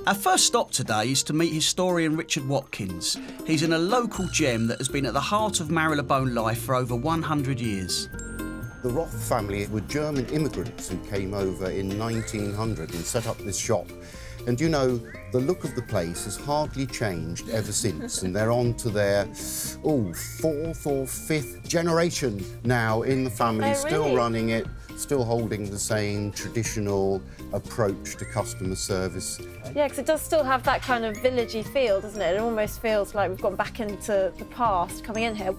Our first stop today is to meet historian Richard Watkins. He's in a local gem that has been at the heart of Marylebone life for over 100 years. The Roth family were German immigrants who came over in 1900 and set up this shop. And you know, the look of the place has hardly changed ever since, and they're on to their, fourth or fifth generation now in the family, still running it, still holding the same traditional approach to customer service. Yeah, because it does still have that kind of villagey feel, doesn't it? It almost feels like we've gone back into the past coming in here.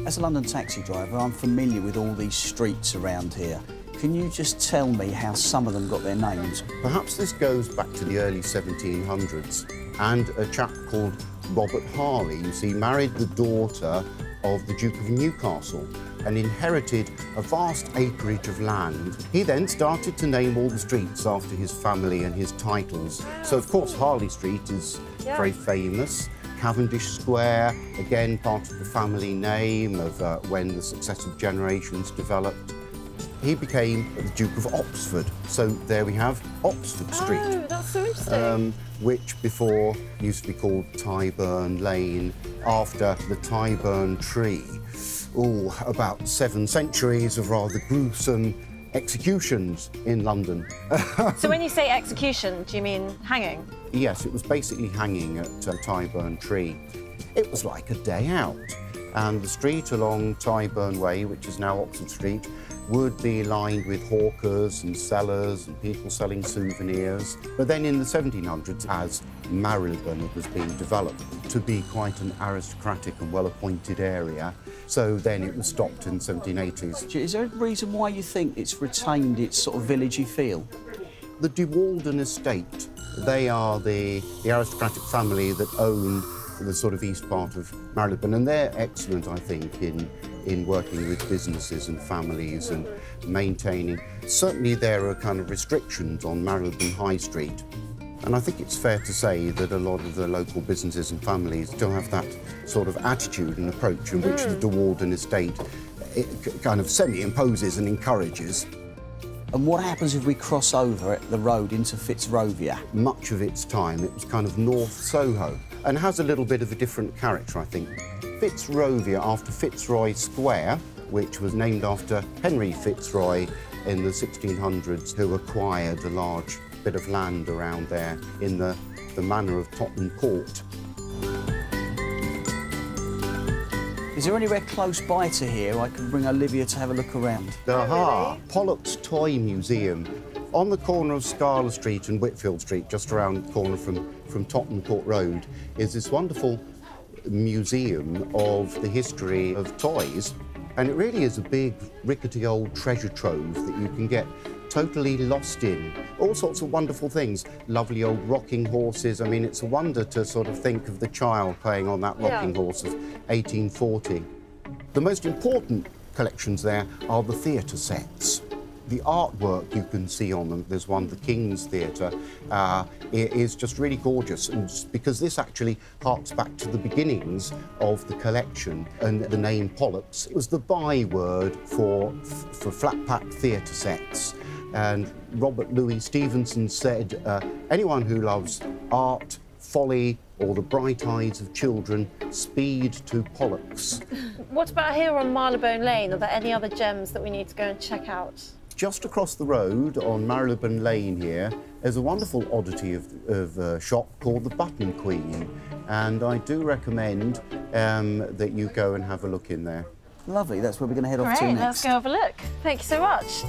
As a London taxi driver, I'm familiar with all these streets around here. Can you just tell me how some of them got their names? Perhaps this goes back to the early 1700s, and a chap called Robert Harley, you see, married the daughter of the Duke of Newcastle and inherited a vast acreage of land. He then started to name all the streets after his family and his titles. So, of course, Harley Street is very famous. Cavendish Square, again, part of the family name of when the successive generations developed. He became the Duke of Oxford, so there we have Oxford Street. Oh, that's so interesting. Which before used to be called Tyburn Lane, after the Tyburn tree. About 7 centuries of rather gruesome executions in London. So when you say execution, do you mean hanging? Yes, it was basically hanging at Tyburn tree. It was like a day out, and the street along Tyburn Way, which is now Oxford Street, would be lined with hawkers and sellers and people selling souvenirs. But then in the 1700s, as Marylebone was being developed to be quite an aristocratic and well-appointed area, so then it was stopped in the 1780s. Is there a reason why you think it's retained its sort of villagey feel? The De Walden estate, they are the aristocratic family that own the sort of east part of Marylebone, and they're excellent, I think, in working with businesses and families and maintaining. Certainly there are kind of restrictions on Marylebone High Street, and I think it's fair to say that a lot of the local businesses and families don't have that sort of attitude and approach in which the De Walden estate kind of semi-imposes and encourages. And what happens if we cross over the road into Fitzrovia? Much of its time it was kind of North Soho, and has a little bit of a different character, I think. Fitzrovia, after Fitzroy Square, which was named after Henry Fitzroy in the 1600s, who acquired a large bit of land around there in the manor of Tottenham Court. Is there anywhere close by to here I can bring Olivia to have a look around? Aha! Pollock's Toy Museum. On the corner of Scala Street and Whitfield Street, just around the corner from Tottenham Court Road, is this wonderful museum of the history of toys. And it really is a big, rickety old treasure trove that you can get totally lost in. All sorts of wonderful things. Lovely old rocking horses. I mean, it's a wonder to sort of think of the child playing on that rocking horse of 1840. The most important collections there are the theatre sets. The artwork you can see on them, there's one, the King's Theatre, is just really gorgeous, and because this actually harks back to the beginnings of the collection, and the name Pollux, it was the byword for flat-pack theatre sets. And Robert Louis Stevenson said, anyone who loves art, folly, or the bright eyes of children, speed to Pollux. What about here on Marylebone Lane? Are there any other gems that we need to go and check out? Just across the road on Marylebone Lane here, there's a wonderful oddity of a shop called the Button Queen, and I do recommend that you go and have a look in there. Lovely, that's where we're going to head off to next. Let's go have a look. Thank you so much.